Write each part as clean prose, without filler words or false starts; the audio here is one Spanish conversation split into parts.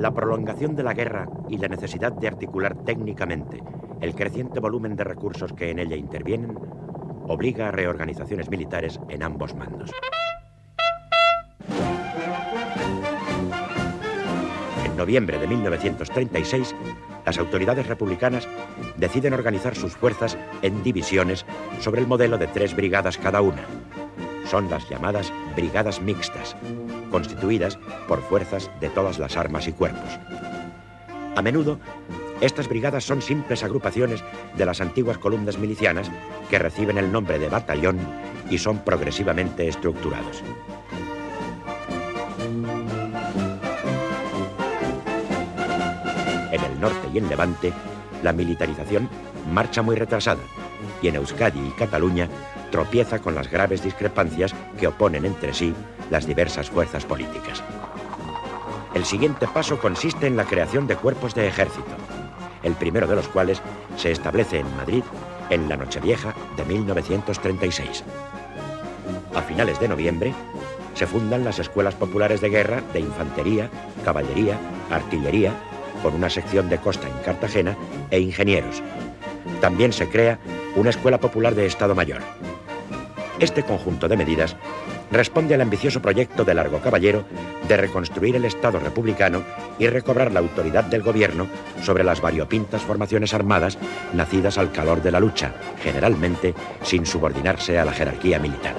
La prolongación de la guerra y la necesidad de articular técnicamente el creciente volumen de recursos que en ella intervienen obliga a reorganizaciones militares en ambos mandos. En noviembre de 1936, las autoridades republicanas deciden organizar sus fuerzas en divisiones sobre el modelo de 3 brigadas cada una. Son las llamadas brigadas mixtas, constituidas por fuerzas de todas las armas y cuerpos. A menudo, estas brigadas son simples agrupaciones de las antiguas columnas milicianas que reciben el nombre de batallón y son progresivamente estructurados. En el norte y en Levante, la militarización marcha muy retrasada y en Euskadi y Cataluña tropieza con las graves discrepancias que oponen entre sí las diversas fuerzas políticas. El siguiente paso consiste en la creación de cuerpos de ejército, el primero de los cuales se establece en Madrid en la Nochevieja de 1936. A finales de noviembre se fundan las escuelas populares de guerra de infantería, caballería, artillería, con una sección de costa en Cartagena, e ingenieros. También se crea una escuela popular de Estado Mayor. Este conjunto de medidas responde al ambicioso proyecto de Largo Caballero de reconstruir el Estado republicano y recobrar la autoridad del gobierno sobre las variopintas formaciones armadas nacidas al calor de la lucha, generalmente sin subordinarse a la jerarquía militar.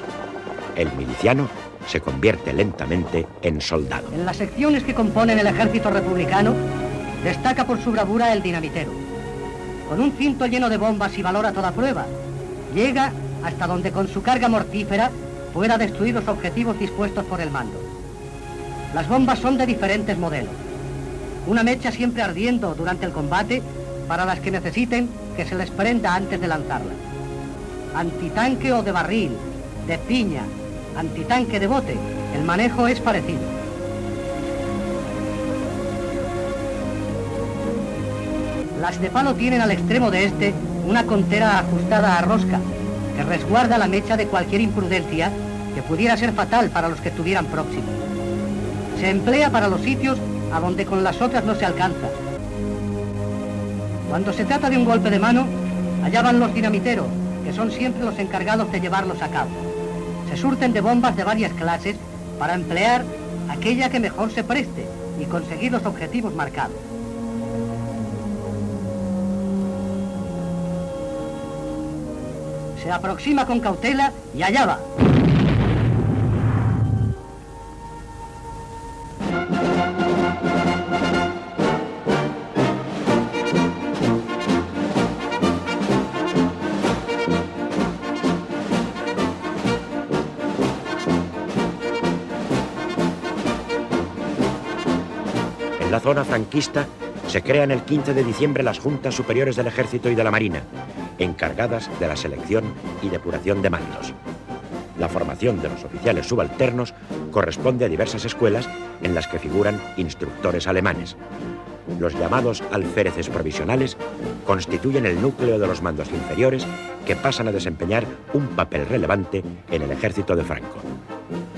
El miliciano se convierte lentamente en soldado. En las secciones que componen el ejército republicano destaca por su bravura el dinamitero. Con un cinto lleno de bombas y valor a toda prueba, llega hasta donde con su carga mortífera pueda destruir los objetivos dispuestos por el mando. Las bombas son de diferentes modelos. Una mecha siempre ardiendo durante el combate para las que necesiten que se les prenda antes de lanzarla. Antitanque o de barril, de piña, antitanque de bote, el manejo es parecido. Las de palo tienen al extremo de este una contera ajustada a rosca que resguarda la mecha de cualquier imprudencia que pudiera ser fatal para los que estuvieran próximos. Se emplea para los sitios a donde con las otras no se alcanza. Cuando se trata de un golpe de mano, allá van los dinamiteros, que son siempre los encargados de llevarlos a cabo. Se surten de bombas de varias clases para emplear aquella que mejor se preste y conseguir los objetivos marcados. Se aproxima con cautela y allá va. En la zona franquista se crean el 15 de diciembre las Juntas Superiores del Ejército y de la Marina, encargadas de la selección y depuración de mandos. La formación de los oficiales subalternos corresponde a diversas escuelas en las que figuran instructores alemanes. Los llamados alféreces provisionales constituyen el núcleo de los mandos inferiores que pasan a desempeñar un papel relevante en el ejército de Franco.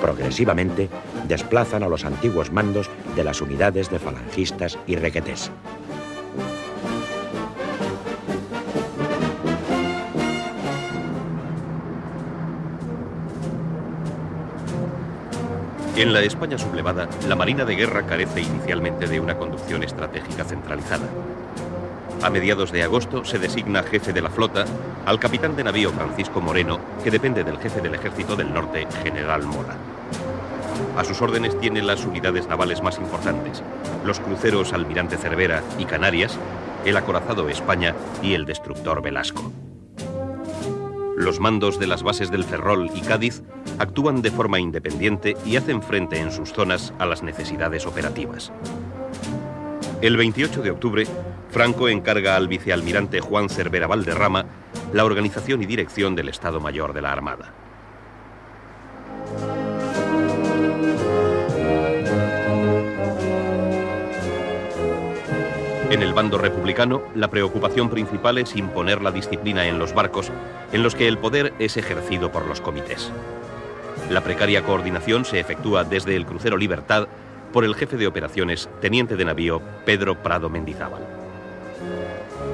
Progresivamente desplazan a los antiguos mandos de las unidades de falangistas y requetés. En la España sublevada, la Marina de Guerra carece inicialmente de una conducción estratégica centralizada. A mediados de agosto se designa jefe de la flota al capitán de navío Francisco Moreno, que depende del jefe del Ejército del Norte, General Mora. A sus órdenes tiene las unidades navales más importantes, los cruceros Almirante Cervera y Canarias, el acorazado España y el destructor Velasco. Los mandos de las bases del Ferrol y Cádiz actúan de forma independiente y hacen frente en sus zonas a las necesidades operativas. El 28 de octubre, Franco encarga al vicealmirante Juan Cervera Valderrama la organización y dirección del Estado Mayor de la Armada. En el bando republicano, la preocupación principal es imponer la disciplina en los barcos, en los que el poder es ejercido por los comités. La precaria coordinación se efectúa desde el crucero Libertad por el jefe de operaciones, teniente de navío Pedro Prado Mendizábal.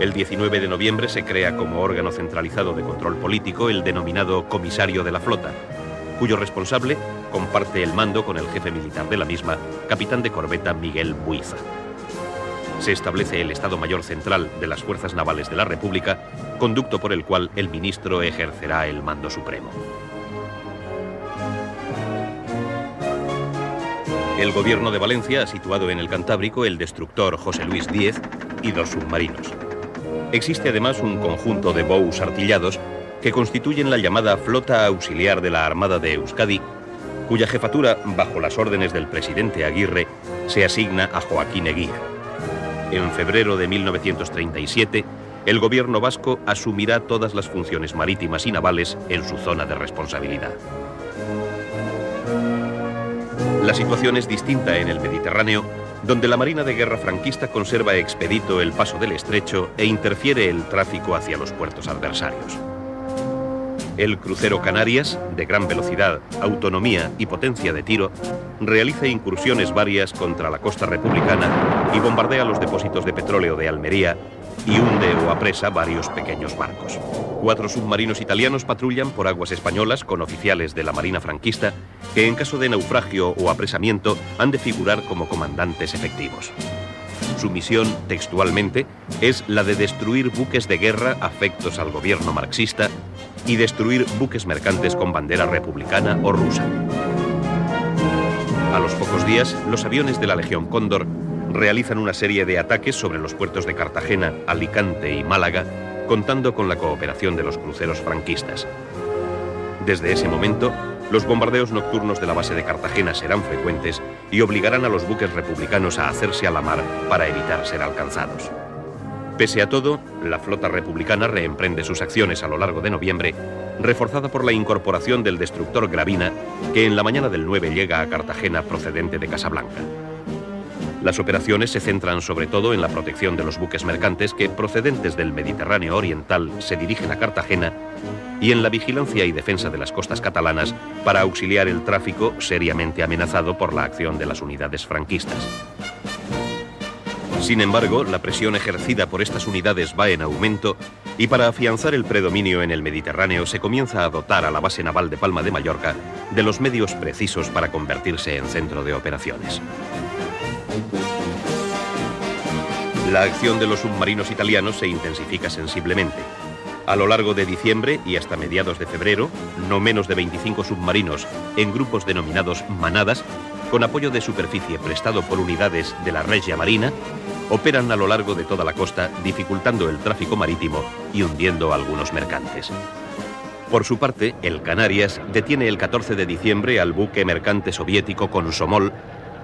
El 19 de noviembre se crea como órgano centralizado de control político el denominado Comisario de la Flota, cuyo responsable comparte el mando con el jefe militar de la misma, capitán de corbeta Miguel Buiza. Se establece el Estado Mayor Central de las Fuerzas Navales de la República, conducto por el cual el ministro ejercerá el mando supremo. El gobierno de Valencia ha situado en el Cantábrico el destructor José Luis Díez y 2 submarinos. Existe además un conjunto de bous artillados que constituyen la llamada Flota Auxiliar de la Armada de Euskadi, cuya jefatura, bajo las órdenes del presidente Aguirre, se asigna a Joaquín Eguía. En febrero de 1937, el gobierno vasco asumirá todas las funciones marítimas y navales en su zona de responsabilidad. La situación es distinta en el Mediterráneo, donde la Marina de Guerra franquista conserva expedito el paso del estrecho e interfiere el tráfico hacia los puertos adversarios. El crucero Canarias, de gran velocidad, autonomía y potencia de tiro, realiza incursiones varias contra la costa republicana y bombardea los depósitos de petróleo de Almería y hunde o apresa varios pequeños barcos. 4 submarinos italianos patrullan por aguas españolas con oficiales de la Marina franquista que en caso de naufragio o apresamiento han de figurar como comandantes efectivos. Su misión, textualmente, es la de destruir buques de guerra afectos al gobierno marxista y destruir buques mercantes con bandera republicana o rusa. A los pocos días, los aviones de la Legión Cóndor realizan una serie de ataques sobre los puertos de Cartagena, Alicante y Málaga, contando con la cooperación de los cruceros franquistas. Desde ese momento, los bombardeos nocturnos de la base de Cartagena serán frecuentes y obligarán a los buques republicanos a hacerse a la mar para evitar ser alcanzados. Pese a todo, la flota republicana reemprende sus acciones a lo largo de noviembre, reforzada por la incorporación del destructor Gravina, que en la mañana del 9 llega a Cartagena procedente de Casablanca. Las operaciones se centran sobre todo en la protección de los buques mercantes que, procedentes del Mediterráneo oriental, se dirigen a Cartagena y en la vigilancia y defensa de las costas catalanas para auxiliar el tráfico seriamente amenazado por la acción de las unidades franquistas. Sin embargo, la presión ejercida por estas unidades va en aumento y para afianzar el predominio en el Mediterráneo se comienza a dotar a la base naval de Palma de Mallorca de los medios precisos para convertirse en centro de operaciones. La acción de los submarinos italianos se intensifica sensiblemente. A lo largo de diciembre y hasta mediados de febrero, no menos de 25 submarinos en grupos denominados manadas, con apoyo de superficie prestado por unidades de la Regia Marina, operan a lo largo de toda la costa, dificultando el tráfico marítimo y hundiendo a algunos mercantes. Por su parte, el Canarias detiene el 14 de diciembre al buque mercante soviético Komsomol,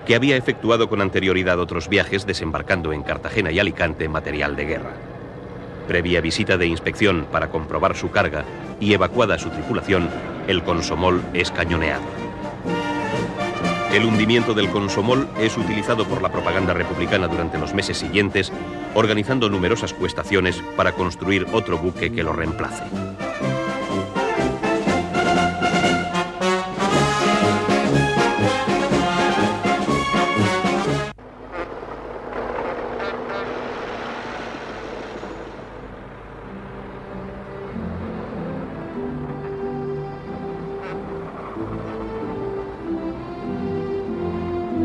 que había efectuado con anterioridad otros viajes desembarcando en Cartagena y Alicante material de guerra. Previa visita de inspección para comprobar su carga y evacuada su tripulación, el Komsomol es cañoneado. El hundimiento del Komsomol es utilizado por la propaganda republicana durante los meses siguientes, organizando numerosas cuestaciones para construir otro buque que lo reemplace.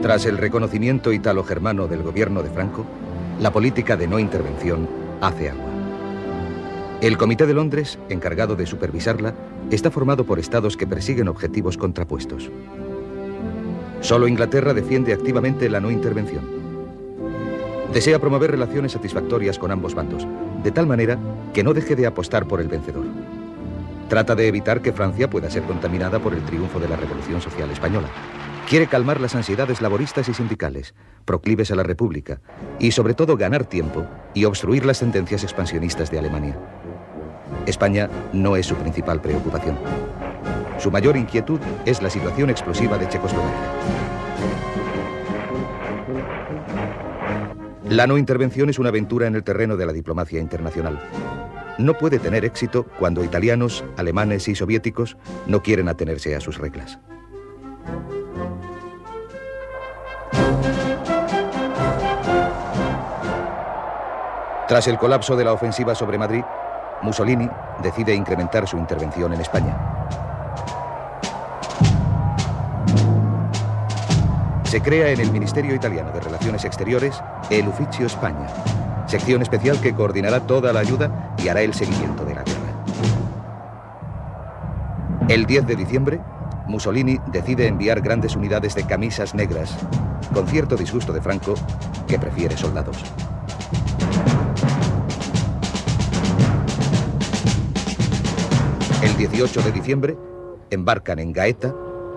Tras el reconocimiento italo-germano del gobierno de Franco, la política de no intervención hace agua. El Comité de Londres, encargado de supervisarla, está formado por estados que persiguen objetivos contrapuestos. Solo Inglaterra defiende activamente la no intervención. Desea promover relaciones satisfactorias con ambos bandos, de tal manera que no deje de apostar por el vencedor. Trata de evitar que Francia pueda ser contaminada por el triunfo de la Revolución Social Española. Quiere calmar las ansiedades laboristas y sindicales, proclives a la República, y sobre todo ganar tiempo y obstruir las tendencias expansionistas de Alemania. España no es su principal preocupación. Su mayor inquietud es la situación explosiva de Checoslovaquia. La no intervención es una aventura en el terreno de la diplomacia internacional. No puede tener éxito cuando italianos, alemanes y soviéticos no quieren atenerse a sus reglas. Tras el colapso de la ofensiva sobre Madrid, Mussolini decide incrementar su intervención en España. Se crea en el Ministerio Italiano de Relaciones Exteriores el Ufficio España, sección especial que coordinará toda la ayuda y hará el seguimiento de la guerra. El 10 de diciembre, Mussolini decide enviar grandes unidades de camisas negras, con cierto disgusto de Franco, que prefiere soldados. El 18 de diciembre, embarcan en Gaeta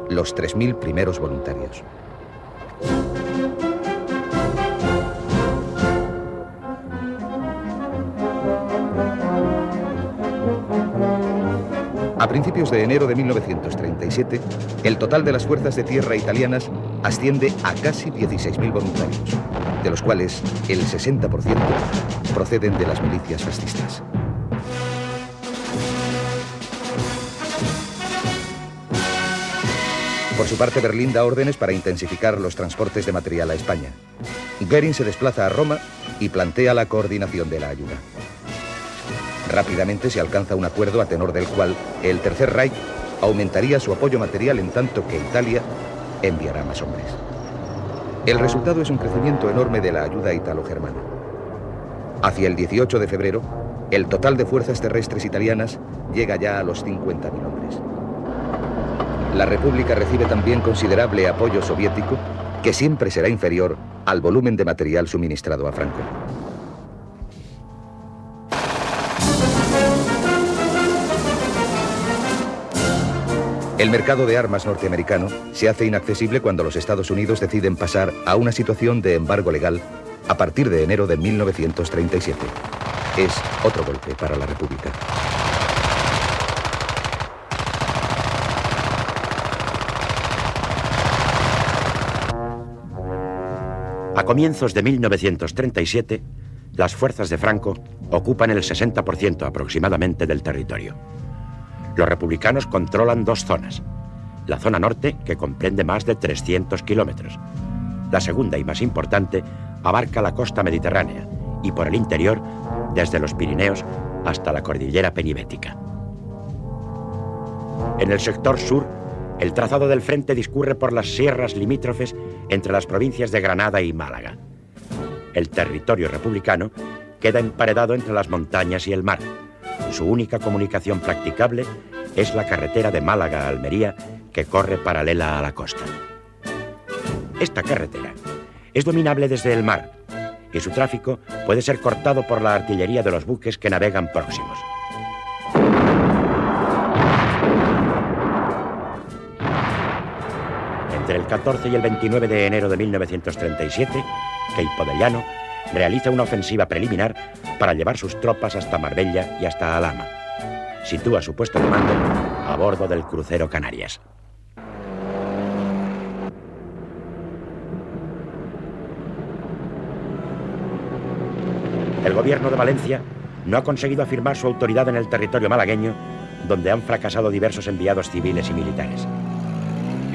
los 3.000 primeros voluntarios. A principios de enero de 1937, el total de las fuerzas de tierra italianas asciende a casi 16.000 voluntarios, de los cuales el 60% proceden de las milicias fascistas. Por su parte, Berlín da órdenes para intensificar los transportes de material a España. Goering se desplaza a Roma y plantea la coordinación de la ayuda. Rápidamente se alcanza un acuerdo a tenor del cual el Tercer Reich aumentaría su apoyo material en tanto que Italia enviará más hombres. El resultado es un crecimiento enorme de la ayuda italo-germana. Hacia el 18 de febrero, el total de fuerzas terrestres italianas llega ya a los 50.000 hombres. La República recibe también considerable apoyo soviético, que siempre será inferior al volumen de material suministrado a Franco. El mercado de armas norteamericano se hace inaccesible cuando los Estados Unidos deciden pasar a una situación de embargo legal a partir de enero de 1937. Es otro golpe para la República. A comienzos de 1937, las fuerzas de Franco ocupan el 60% aproximadamente del territorio. Los republicanos controlan dos zonas. La zona norte, que comprende más de 300 kilómetros. La segunda y más importante abarca la costa mediterránea y por el interior, desde los Pirineos hasta la cordillera penibética. En el sector sur, el trazado del frente discurre por las sierras limítrofes entre las provincias de Granada y Málaga. El territorio republicano queda emparedado entre las montañas y el mar. Su única comunicación practicable es la carretera de Málaga a Almería, que corre paralela a la costa. Esta carretera es dominable desde el mar y su tráfico puede ser cortado por la artillería de los buques que navegan próximos. Entre el 14 y el 29 de enero de 1937, Queipo de Llano realiza una ofensiva preliminar para llevar sus tropas hasta Marbella y hasta Alhama. Sitúa su puesto de mando a bordo del crucero Canarias. El gobierno de Valencia no ha conseguido afirmar su autoridad en el territorio malagueño, donde han fracasado diversos enviados civiles y militares.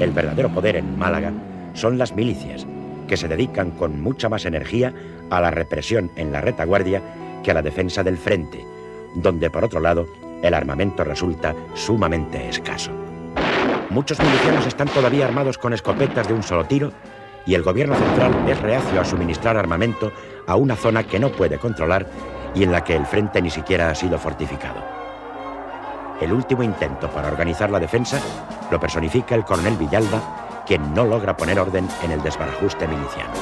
El verdadero poder en Málaga son las milicias, que se dedican con mucha más energía a la represión en la retaguardia que a la defensa del frente, donde, por otro lado, el armamento resulta sumamente escaso. Muchos milicianos están todavía armados con escopetas de un solo tiro y el gobierno central es reacio a suministrar armamento a una zona que no puede controlar y en la que el frente ni siquiera ha sido fortificado. El último intento para organizar la defensa lo personifica el coronel Villalba, quien no logra poner orden en el desbarajuste miliciano.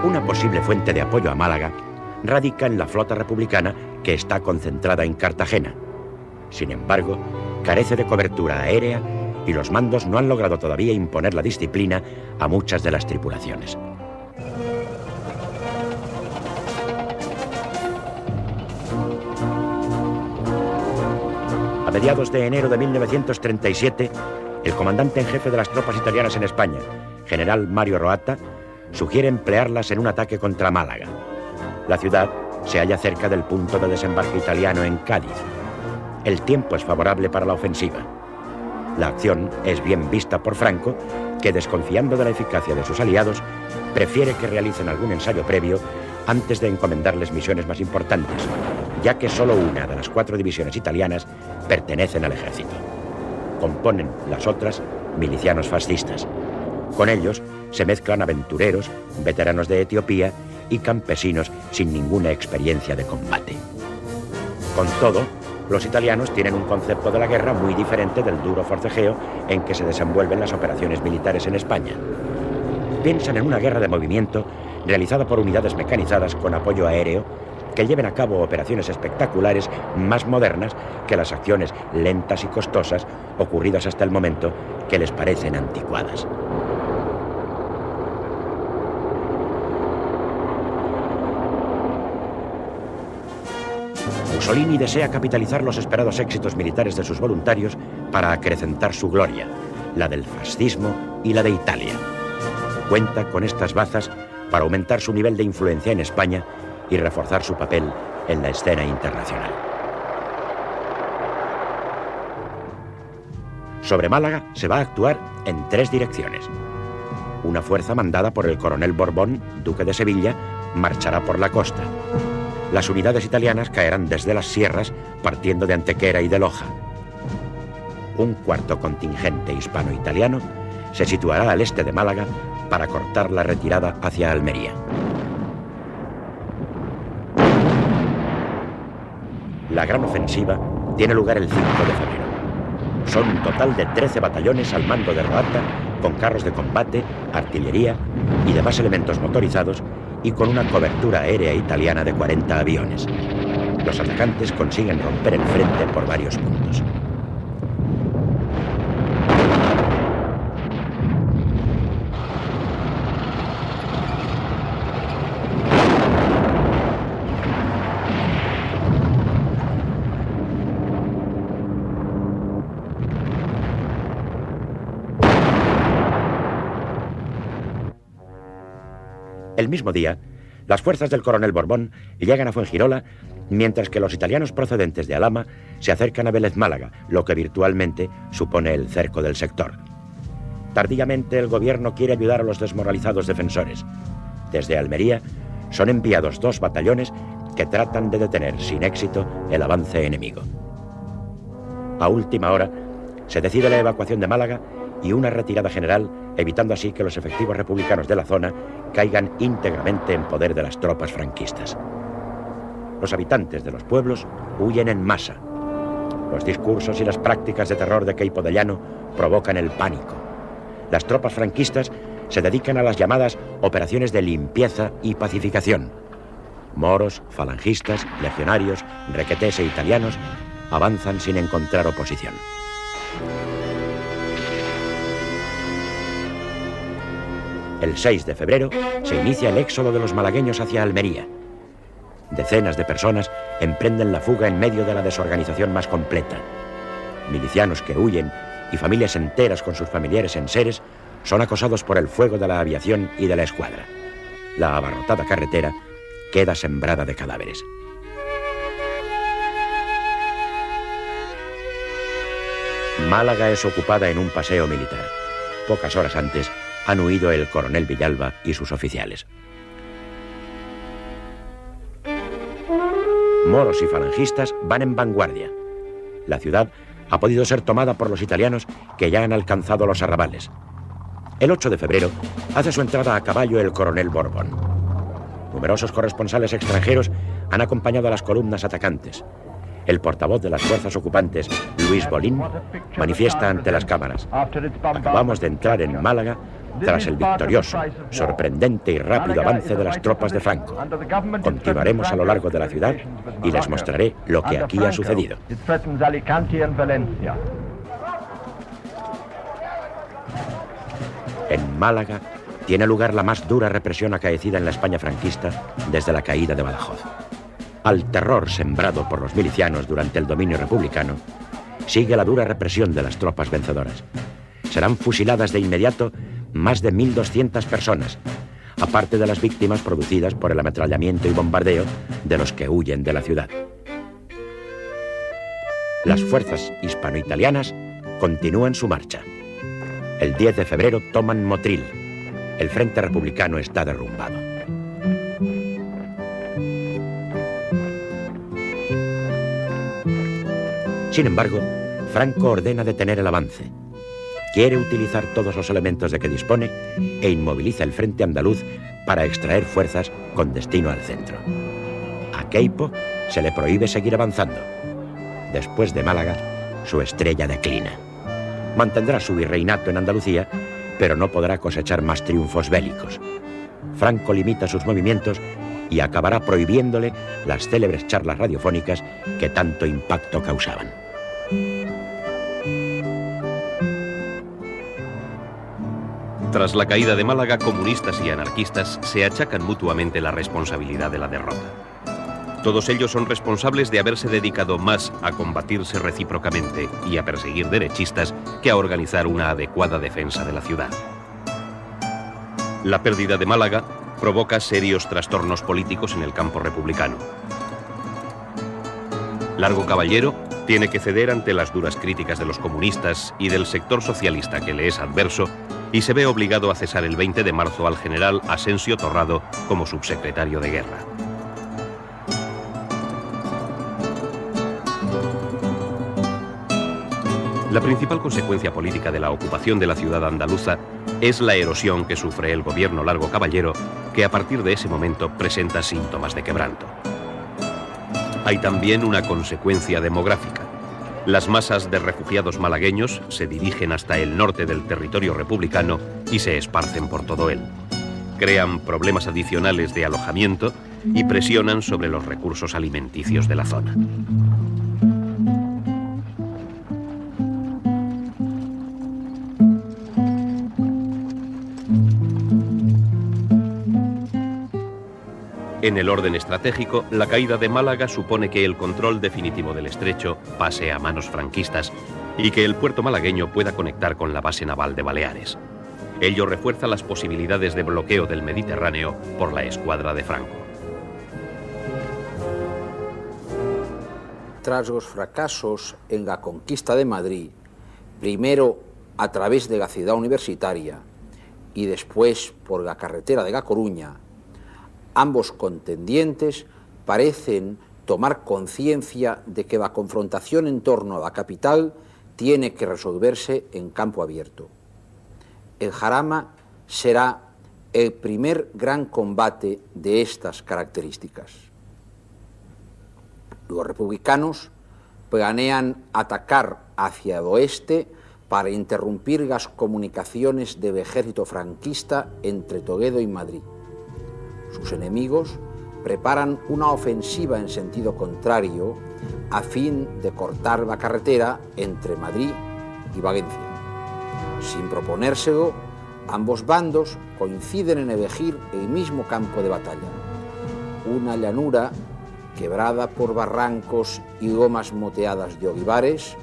Una posible fuente de apoyo a Málaga radica en la flota republicana que está concentrada en Cartagena. Sin embargo, carece de cobertura aérea y los mandos no han logrado todavía imponer la disciplina a muchas de las tripulaciones. A mediados de enero de 1937, el comandante en jefe de las tropas italianas en España, general Mario Roatta, sugiere emplearlas en un ataque contra Málaga. La ciudad se halla cerca del punto de desembarque italiano en Cádiz. El tiempo es favorable para la ofensiva. La acción es bien vista por Franco, que, desconfiando de la eficacia de sus aliados, prefiere que realicen algún ensayo previo antes de encomendarles misiones más importantes, ya que solo una de las 4 divisiones italianas pertenecen al ejército. Componen las otras milicianos fascistas. Con ellos se mezclan aventureros, veteranos de Etiopía y campesinos sin ninguna experiencia de combate. Con todo, los italianos tienen un concepto de la guerra muy diferente del duro forcejeo en que se desenvuelven las operaciones militares en España. Piensan en una guerra de movimiento realizada por unidades mecanizadas con apoyo aéreo que lleven a cabo operaciones espectaculares más modernas que las acciones lentas y costosas ocurridas hasta el momento que les parecen anticuadas. Mussolini desea capitalizar los esperados éxitos militares de sus voluntarios para acrecentar su gloria, la del fascismo y la de Italia. Cuenta con estas bazas para aumentar su nivel de influencia en España y reforzar su papel en la escena internacional. Sobre Málaga se va a actuar en 3 direcciones. Una fuerza mandada por el coronel Borbón, duque de Sevilla, marchará por la costa. Las unidades italianas caerán desde las sierras, partiendo de Antequera y de Loja. Un cuarto contingente hispano-italiano se situará al este de Málaga para cortar la retirada hacia Almería. La gran ofensiva tiene lugar el 5 de febrero. Son un total de 13 batallones al mando de Roata, con carros de combate, artillería y demás elementos motorizados, y con una cobertura aérea italiana de 40 aviones. Los atacantes consiguen romper el frente por varios puntos. El mismo día, las fuerzas del coronel Borbón llegan a Fuengirola, mientras que los italianos procedentes de Alhama se acercan a Vélez Málaga, lo que virtualmente supone el cerco del sector. Tardíamente, el gobierno quiere ayudar a los desmoralizados defensores. Desde Almería son enviados 2 batallones que tratan de detener sin éxito el avance enemigo. A última hora, se decide la evacuación de Málaga y una retirada general, evitando así que los efectivos republicanos de la zona caigan íntegramente en poder de las tropas franquistas. Los habitantes de los pueblos huyen en masa. Los discursos y las prácticas de terror de Queipo de Llano provocan el pánico. Las tropas franquistas se dedican a las llamadas operaciones de limpieza y pacificación. Moros, falangistas, legionarios, requetés e italianos avanzan sin encontrar oposición. El 6 de febrero se inicia el éxodo de los malagueños hacia Almería. Decenas de personas emprenden la fuga en medio de la desorganización más completa. Milicianos que huyen y familias enteras con sus familiares en Seres son acosados por el fuego de la aviación y de la escuadra. La abarrotada carretera queda sembrada de cadáveres. Málaga es ocupada en un paseo militar. Pocas horas antes han huido el coronel Villalba y sus oficiales. Moros y falangistas van en vanguardia. La ciudad ha podido ser tomada por los italianos que ya han alcanzado los arrabales. El 8 de febrero hace su entrada a caballo el coronel Borbón. Numerosos corresponsales extranjeros han acompañado a las columnas atacantes. El portavoz de las fuerzas ocupantes, Luis Bolín, manifiesta ante las cámaras: acabamos de entrar en Málaga tras el victorioso, sorprendente y rápido avance de las tropas de Franco. Continuaremos a lo largo de la ciudad y les mostraré lo que aquí ha sucedido. En Málaga tiene lugar la más dura represión acaecida en la España franquista desde la caída de Badajoz. Al terror sembrado por los milicianos durante el dominio republicano, sigue la dura represión de las tropas vencedoras. Serán fusiladas de inmediato más de 1.200 personas, aparte de las víctimas producidas por el ametrallamiento y bombardeo de los que huyen de la ciudad. Las fuerzas hispano-italianas continúan su marcha. El 10 de febrero toman Motril. el Frente Republicano está derrumbado. Sin embargo, Franco ordena detener el avance. Quiere utilizar todos los elementos de que dispone e inmoviliza el frente andaluz para extraer fuerzas con destino al centro. A Queipo se le prohíbe seguir avanzando. Después de Málaga, su estrella declina. Mantendrá su virreinato en Andalucía, pero no podrá cosechar más triunfos bélicos. Franco limita sus movimientos y acabará prohibiéndole las célebres charlas radiofónicas que tanto impacto causaban. Tras la caída de Málaga, comunistas y anarquistas se achacan mutuamente la responsabilidad de la derrota. Todos ellos son responsables de haberse dedicado más a combatirse recíprocamente y a perseguir derechistas que a organizar una adecuada defensa de la ciudad. La pérdida de Málaga provoca serios trastornos políticos en el campo republicano. Largo Caballero tiene que ceder ante las duras críticas de los comunistas y del sector socialista que le es adverso y se ve obligado a cesar el 20 de marzo al general Asensio Torrado como subsecretario de Guerra. La principal consecuencia política de la ocupación de la ciudad andaluza es la erosión que sufre el gobierno Largo Caballero, que a partir de ese momento presenta síntomas de quebranto. Hay también una consecuencia demográfica. Las masas de refugiados malagueños se dirigen hasta el norte del territorio republicano y se esparcen por todo él. Crean problemas adicionales de alojamiento y presionan sobre los recursos alimenticios de la zona. En el orden estratégico, la caída de Málaga supone que el control definitivo del estrecho pase a manos franquistas y que el puerto malagueño pueda conectar con la base naval de Baleares. Ello refuerza las posibilidades de bloqueo del Mediterráneo por la escuadra de Franco. Tras los fracasos en la conquista de Madrid, primero a través de la ciudad universitaria y después por la carretera de La Coruña, ambos contendientes parecen tomar conciencia de que la confrontación en torno a la capital tiene que resolverse en campo abierto. El Jarama será el primer gran combate de estas características. Los republicanos planean atacar hacia el oeste para interrumpir las comunicaciones del ejército franquista entre Toledo y Madrid. Sus enemigos preparan una ofensiva en sentido contrario a fin de cortar la carretera entre Madrid y Valencia. Sin proponérselo, ambos bandos coinciden en elegir el mismo campo de batalla, una llanura quebrada por barrancos y lomas moteadas de olivares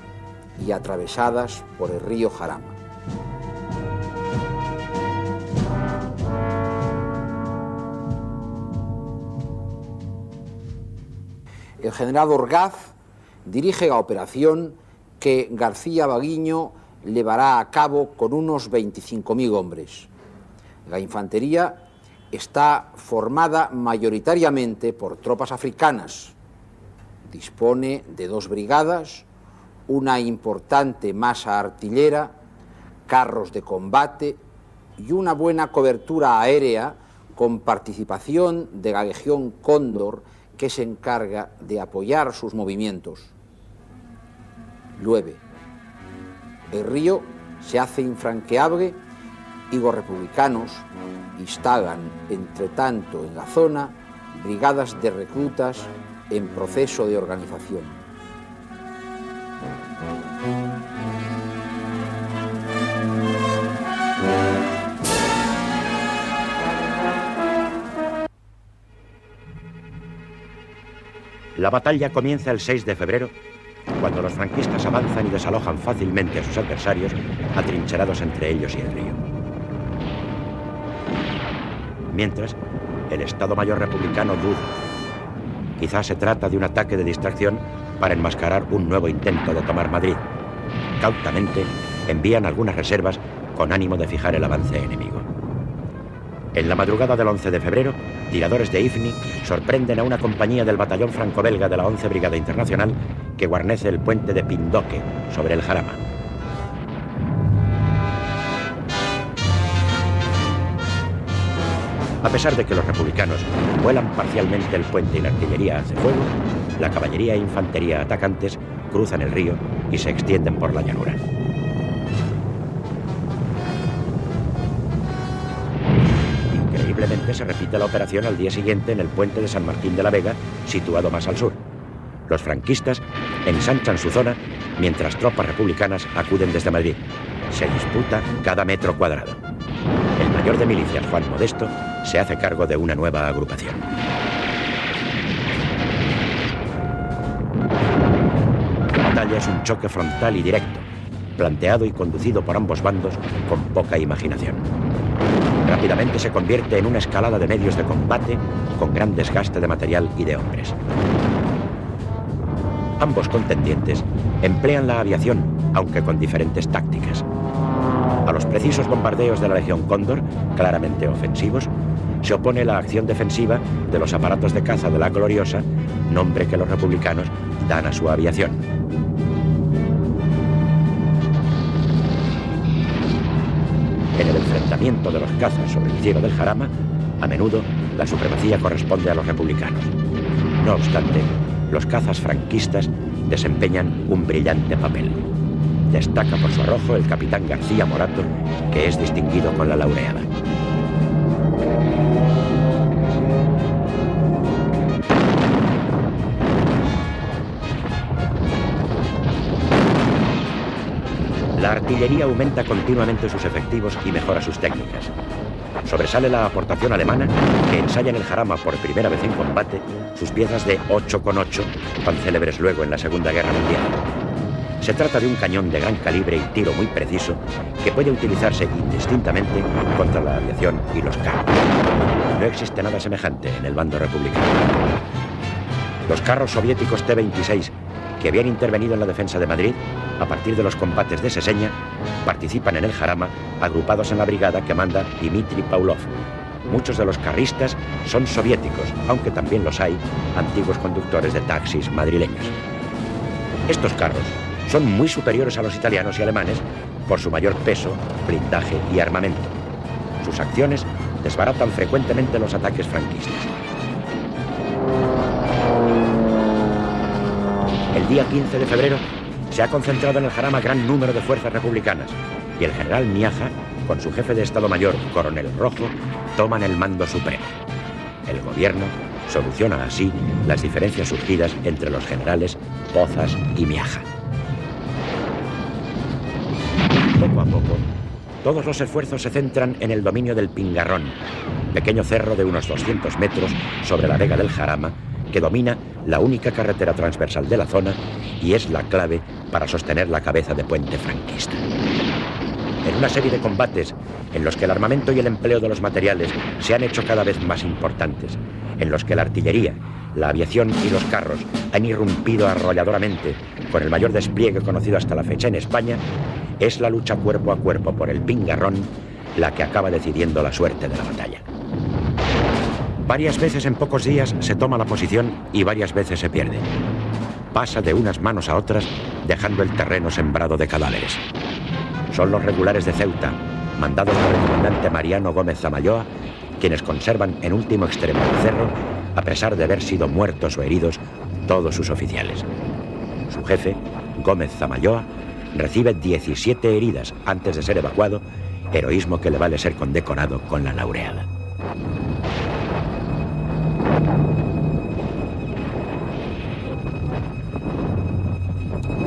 y atravesadas por el río Jarama. El general Orgaz dirige la operación que García Baliño llevará a cabo con unos 25.000 hombres. La infantería está formada mayoritariamente por tropas africanas. Dispone de 2 brigadas, una importante masa artillera, carros de combate y una buena cobertura aérea con participación de la Legión Cóndor, que se encarga de apoyar sus movimientos. Llueve. El río se hace infranqueable y los republicanos instalan, entre tanto, en la zona, brigadas de reclutas en proceso de organización. La batalla comienza el 6 de febrero, cuando los franquistas avanzan y desalojan fácilmente a sus adversarios, atrincherados entre ellos y el río. Mientras, el Estado Mayor republicano duda. Quizás se trata de un ataque de distracción para enmascarar un nuevo intento de tomar Madrid. Cautamente envían algunas reservas con ánimo de fijar el avance enemigo. En la madrugada del 11 de febrero, tiradores de Ifni sorprenden a una compañía del batallón franco-belga de la 11 Brigada Internacional que guarnece el puente de Pindoque sobre el Jarama. A pesar de que los republicanos vuelan parcialmente el puente y la artillería hace fuego, la caballería e infantería atacantes cruzan el río y se extienden por la llanura. Increíblemente se repite la operación al día siguiente en el puente de San Martín de la Vega, situado más al sur. Los franquistas ensanchan su zona mientras tropas republicanas acuden desde Madrid. Se disputa cada metro cuadrado. El mayor de milicias, Juan Modesto, se hace cargo de una nueva agrupación. La batalla es un choque frontal y directo, planteado y conducido por ambos bandos con poca imaginación. Rápidamente se convierte en una escalada de medios de combate con gran desgaste de material y de hombres. Ambos contendientes emplean la aviación, aunque con diferentes tácticas. A los precisos bombardeos de la Legión Cóndor, claramente ofensivos, se opone la acción defensiva de los aparatos de caza de la Gloriosa, nombre que los republicanos dan a su aviación. En el enfrentamiento de los cazas sobre el cielo del Jarama, a menudo la supremacía corresponde a los republicanos. No obstante, los cazas franquistas desempeñan un brillante papel. Destaca por su arrojo el capitán García Morato, que es distinguido con la laureada. La artillería aumenta continuamente sus efectivos y mejora sus técnicas. Sobresale la aportación alemana, que ensaya en el Jarama por primera vez en combate sus piezas de 8,8, tan célebres luego en la Segunda Guerra Mundial. Se trata de un cañón de gran calibre y tiro muy preciso que puede utilizarse indistintamente contra la aviación y los carros. No existe nada semejante en el bando republicano. Los carros soviéticos T-26, que habían intervenido en la defensa de Madrid, a partir de los combates de Seseña, participan en el Jarama agrupados en la brigada que manda Dmitri Pavlov. Muchos de los carristas son soviéticos, aunque también los hay antiguos conductores de taxis madrileños. Estos carros son muy superiores a los italianos y alemanes por su mayor peso, blindaje y armamento. Sus acciones desbaratan frecuentemente los ataques franquistas. El día 15 de febrero se ha concentrado en el Jarama gran número de fuerzas republicanas y el general Miaja, con su jefe de Estado Mayor, Coronel Rojo, toman el mando supremo. El gobierno soluciona así las diferencias surgidas entre los generales Pozas y Miaja. Poco a poco, todos los esfuerzos se centran en el dominio del Pingarrón, pequeño cerro de unos 200 metros sobre la vega del Jarama, que domina la única carretera transversal de la zona y es la clave para sostener la cabeza de puente franquista. En una serie de combates en los que el armamento y el empleo de los materiales se han hecho cada vez más importantes, en los que la artillería, la aviación y los carros han irrumpido arrolladoramente con el mayor despliegue conocido hasta la fecha en España, es la lucha cuerpo a cuerpo por el Pingarrón la que acaba decidiendo la suerte de la batalla. Varias veces en pocos días se toma la posición y varias veces se pierde. Pasa de unas manos a otras, dejando el terreno sembrado de cadáveres. Son los regulares de Ceuta, mandados por el comandante Mariano Gómez Zamayoa, quienes conservan en último extremo del cerro, a pesar de haber sido muertos o heridos todos sus oficiales. Su jefe, Gómez Zamayoa, recibe 17 heridas antes de ser evacuado, heroísmo que le vale ser condecorado con la laureada.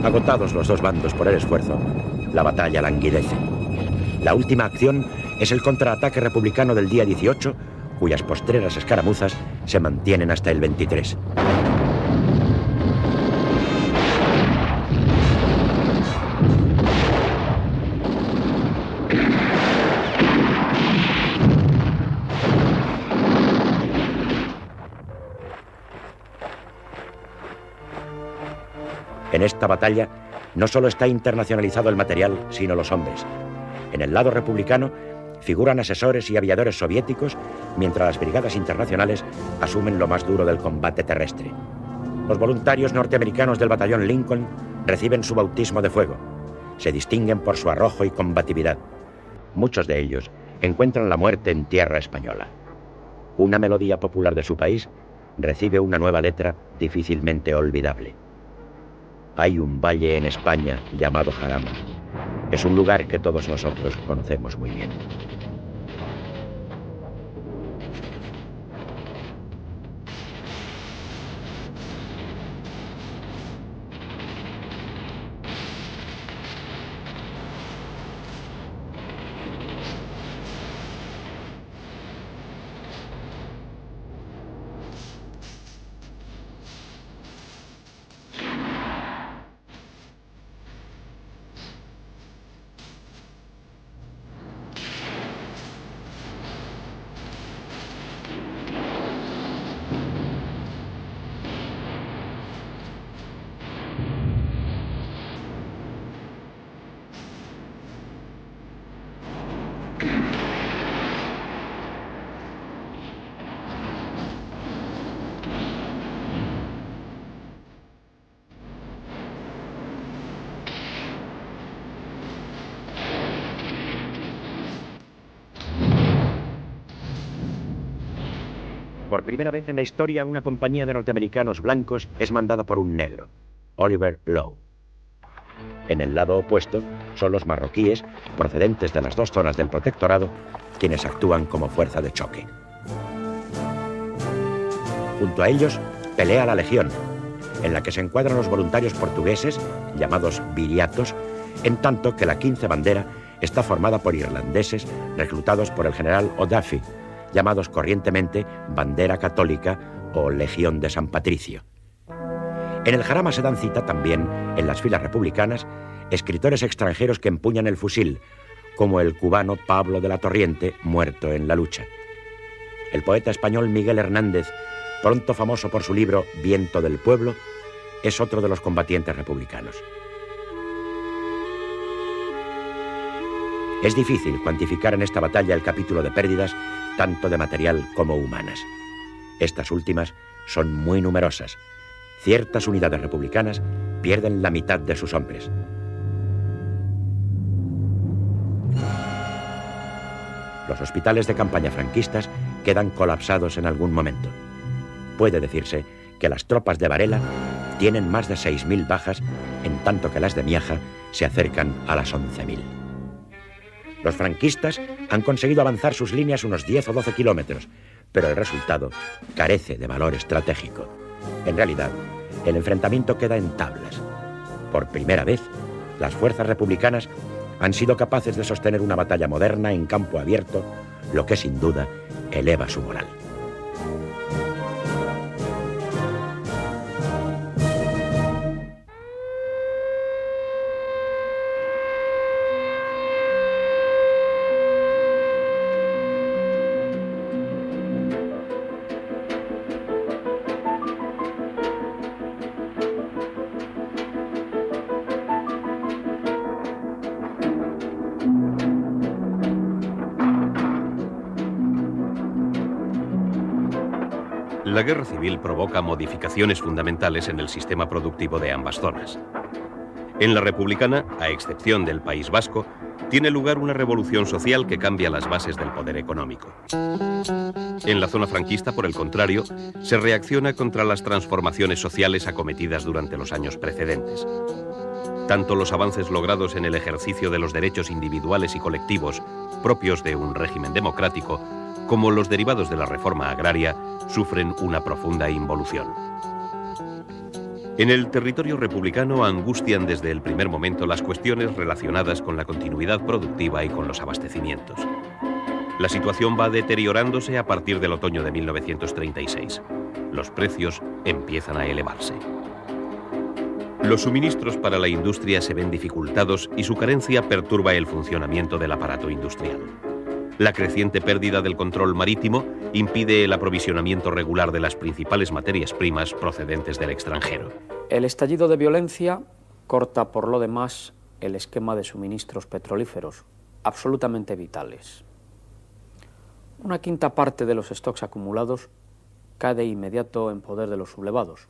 Agotados los dos bandos por el esfuerzo, la batalla languidece. La última acción es el contraataque republicano del día 18, cuyas postreras escaramuzas se mantienen hasta el 23. En esta batalla no solo está internacionalizado el material, sino los hombres. En el lado republicano figuran asesores y aviadores soviéticos, mientras las brigadas internacionales asumen lo más duro del combate terrestre. Los voluntarios norteamericanos del batallón Lincoln reciben su bautismo de fuego. Se distinguen por su arrojo y combatividad. Muchos de ellos encuentran la muerte en tierra española. Una melodía popular de su país recibe una nueva letra difícilmente olvidable. Hay un valle en España llamado Jarama. Es un lugar que todos nosotros conocemos muy bien. Por primera vez en la historia, una compañía de norteamericanos blancos es mandada por un negro, Oliver Lowe. En el lado opuesto son los marroquíes, procedentes de las dos zonas del protectorado, quienes actúan como fuerza de choque. Junto a ellos pelea la Legión, en la que se encuadran los voluntarios portugueses, llamados viriatos, en tanto que la 15 bandera está formada por irlandeses reclutados por el general O'Duffy, llamados corrientemente Bandera Católica o Legión de San Patricio. En el Jarama se dan cita también, en las filas republicanas, escritores extranjeros que empuñan el fusil, como el cubano Pablo de la Torriente, muerto en la lucha. El poeta español Miguel Hernández, pronto famoso por su libro Viento del Pueblo, es otro de los combatientes republicanos. Es difícil cuantificar en esta batalla el capítulo de pérdidas, tanto de material como humanas. Estas últimas son muy numerosas. Ciertas unidades republicanas pierden la mitad de sus hombres. Los hospitales de campaña franquistas quedan colapsados en algún momento. Puede decirse que las tropas de Varela tienen más de 6.000 bajas, en tanto que las de Miaja se acercan a las 11.000. Los franquistas han conseguido avanzar sus líneas unos 10 o 12 kilómetros, pero el resultado carece de valor estratégico. En realidad, el enfrentamiento queda en tablas. Por primera vez, las fuerzas republicanas han sido capaces de sostener una batalla moderna en campo abierto, lo que sin duda eleva su moral. La guerra civil provoca modificaciones fundamentales en el sistema productivo de ambas zonas. En la republicana, a excepción del País Vasco, tiene lugar una revolución social que cambia las bases del poder económico. En la zona franquista, por el contrario, se reacciona contra las transformaciones sociales acometidas durante los años precedentes. Tanto los avances logrados en el ejercicio de los derechos individuales y colectivos propios de un régimen democrático, como los derivados de la reforma agraria, sufren una profunda involución. En el territorio republicano angustian desde el primer momento las cuestiones relacionadas con la continuidad productiva y con los abastecimientos. La situación va deteriorándose a partir del otoño de 1936. Los precios empiezan a elevarse. Los suministros para la industria se ven dificultados y su carencia perturba el funcionamiento del aparato industrial. La creciente pérdida del control marítimo impide el aprovisionamiento regular de las principales materias primas procedentes del extranjero. El estallido de violencia corta, por lo demás, el esquema de suministros petrolíferos, absolutamente vitales. Una quinta parte de los stocks acumulados cae de inmediato en poder de los sublevados,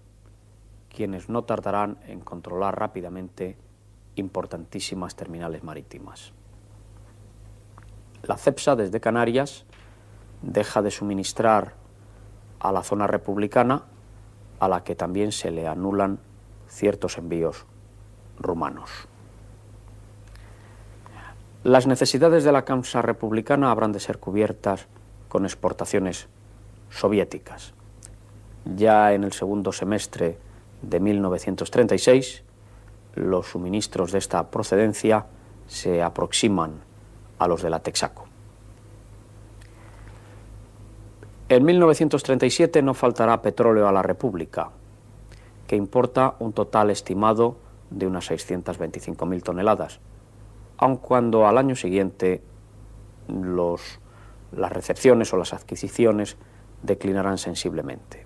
quienes no tardarán en controlar rápidamente importantísimas terminales marítimas. La CEPSA, desde Canarias, deja de suministrar a la zona republicana, a la que también se le anulan ciertos envíos rumanos. Las necesidades de la causa republicana habrán de ser cubiertas con exportaciones soviéticas. Ya en el segundo semestre de 1936, los suministros de esta procedencia se aproximan a los de la Texaco. En 1937 no faltará petróleo a la República, que importa un total estimado de unas 625.000 toneladas, aun cuando al año siguiente las recepciones o las adquisiciones declinarán sensiblemente.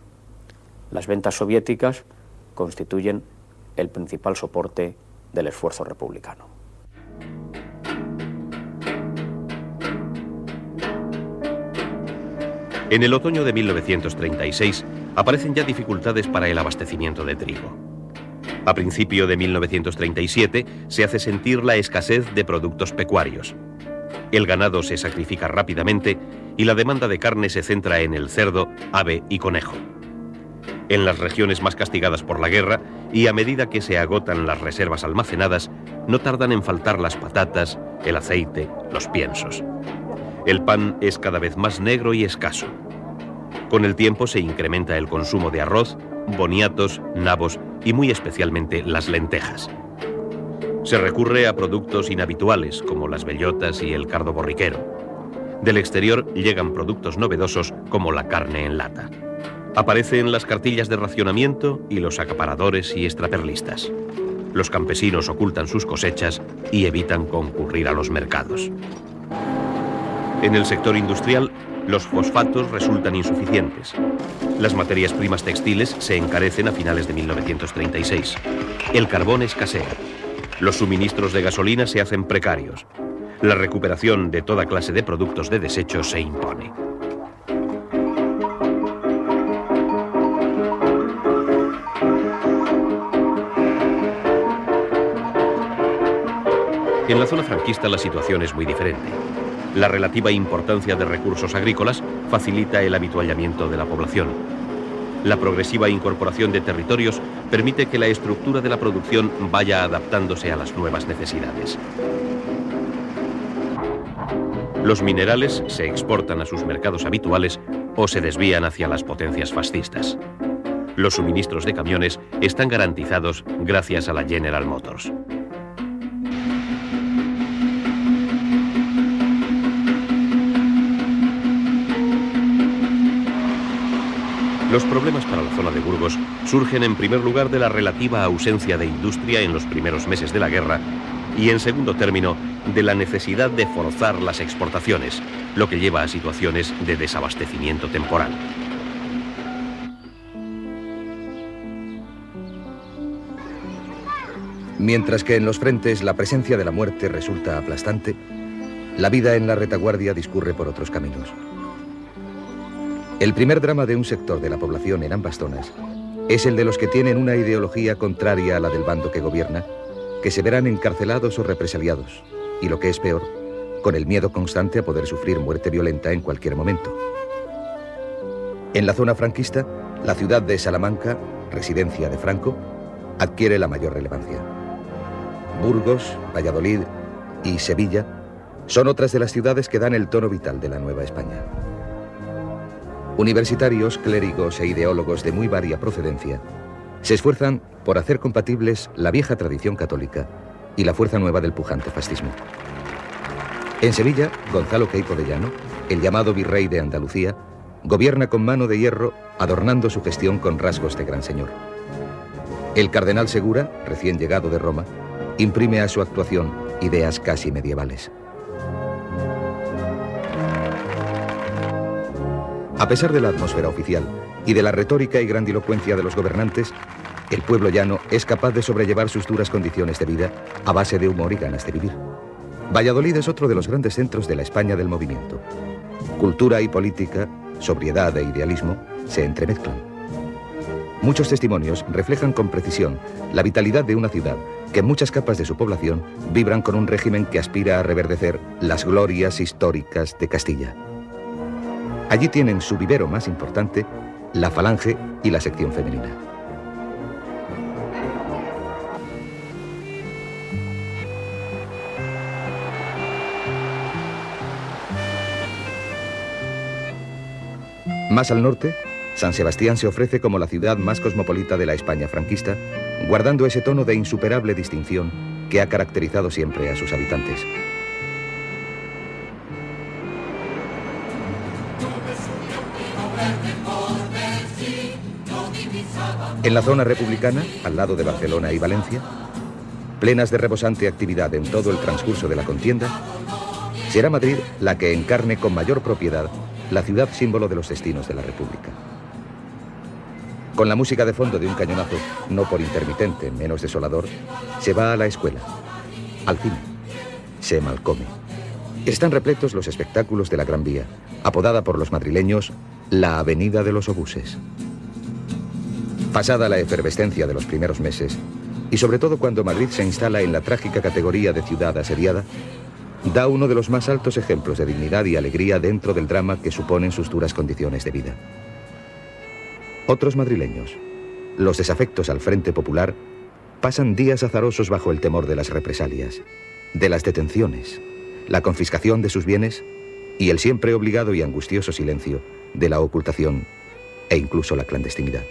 Las ventas soviéticas constituyen el principal soporte del esfuerzo republicano. En el otoño de 1936 aparecen ya dificultades para el abastecimiento de trigo. A principio de 1937 se hace sentir la escasez de productos pecuarios. El ganado se sacrifica rápidamente y la demanda de carne se centra en el cerdo, ave y conejo. En las regiones más castigadas por la guerra y a medida que se agotan las reservas almacenadas, no tardan en faltar las patatas, el aceite, los piensos. El pan es cada vez más negro y escaso. Con el tiempo se incrementa el consumo de arroz, boniatos, nabos y muy especialmente las lentejas. Se recurre a productos inhabituales como las bellotas y el cardo borriquero. Del exterior llegan productos novedosos como la carne en lata. Aparecen las cartillas de racionamiento y los acaparadores y extraperlistas. Los campesinos ocultan sus cosechas y evitan concurrir a los mercados. En el sector industrial, los fosfatos resultan insuficientes. Las materias primas textiles se encarecen a finales de 1936. El carbón escasea. Los suministros de gasolina se hacen precarios. La recuperación de toda clase de productos de desecho se impone. En la zona franquista la situación es muy diferente. La relativa importancia de recursos agrícolas facilita el habituallamiento de la población. La progresiva incorporación de territorios permite que la estructura de la producción vaya adaptándose a las nuevas necesidades. Los minerales se exportan a sus mercados habituales o se desvían hacia las potencias fascistas. Los suministros de camiones están garantizados gracias a la General Motors. Los problemas para la zona de Burgos surgen en primer lugar de la relativa ausencia de industria en los primeros meses de la guerra y en segundo término de la necesidad de forzar las exportaciones, lo que lleva a situaciones de desabastecimiento temporal. Mientras que en los frentes la presencia de la muerte resulta aplastante, la vida en la retaguardia discurre por otros caminos. El primer drama de un sector de la población en ambas zonas es el de los que tienen una ideología contraria a la del bando que gobierna, que se verán encarcelados o represaliados, y lo que es peor, con el miedo constante a poder sufrir muerte violenta en cualquier momento. En la zona franquista, la ciudad de Salamanca, residencia de Franco, adquiere la mayor relevancia. Burgos, Valladolid y Sevilla son otras de las ciudades que dan el tono vital de la Nueva España. Universitarios, clérigos e ideólogos de muy varia procedencia se esfuerzan por hacer compatibles la vieja tradición católica y la fuerza nueva del pujante fascismo. En Sevilla, Gonzalo Queipo de Llano, el llamado virrey de Andalucía, gobierna con mano de hierro, adornando su gestión con rasgos de gran señor. El cardenal Segura, recién llegado de Roma, imprime a su actuación ideas casi medievales. A pesar de la atmósfera oficial y de la retórica y grandilocuencia de los gobernantes, el pueblo llano es capaz de sobrellevar sus duras condiciones de vida a base de humor y ganas de vivir. Valladolid es otro de los grandes centros de la España del movimiento. Cultura y política, sobriedad e idealismo se entremezclan. Muchos testimonios reflejan con precisión la vitalidad de una ciudad que en muchas capas de su población vibran con un régimen que aspira a reverdecer las glorias históricas de Castilla. Allí tienen su vivero más importante la Falange y la sección femenina. Más al norte, San Sebastián se ofrece como la ciudad más cosmopolita de la España franquista, guardando ese tono de insuperable distinción que ha caracterizado siempre a sus habitantes. En la zona republicana, al lado de Barcelona y Valencia, plenas de rebosante actividad en todo el transcurso de la contienda, será Madrid la que encarne con mayor propiedad la ciudad símbolo de los destinos de la República. Con la música de fondo de un cañonazo, no por intermitente, menos desolador, se va a la escuela, al cine, se malcome. Están repletos los espectáculos de la Gran Vía, apodada por los madrileños la Avenida de los Obuses. Pasada la efervescencia de los primeros meses, y sobre todo cuando Madrid se instala en la trágica categoría de ciudad asediada, da uno de los más altos ejemplos de dignidad y alegría dentro del drama que suponen sus duras condiciones de vida. Otros madrileños, los desafectos al Frente Popular, pasan días azarosos bajo el temor de las represalias, de las detenciones, la confiscación de sus bienes y el siempre obligado y angustioso silencio de la ocultación e incluso la clandestinidad.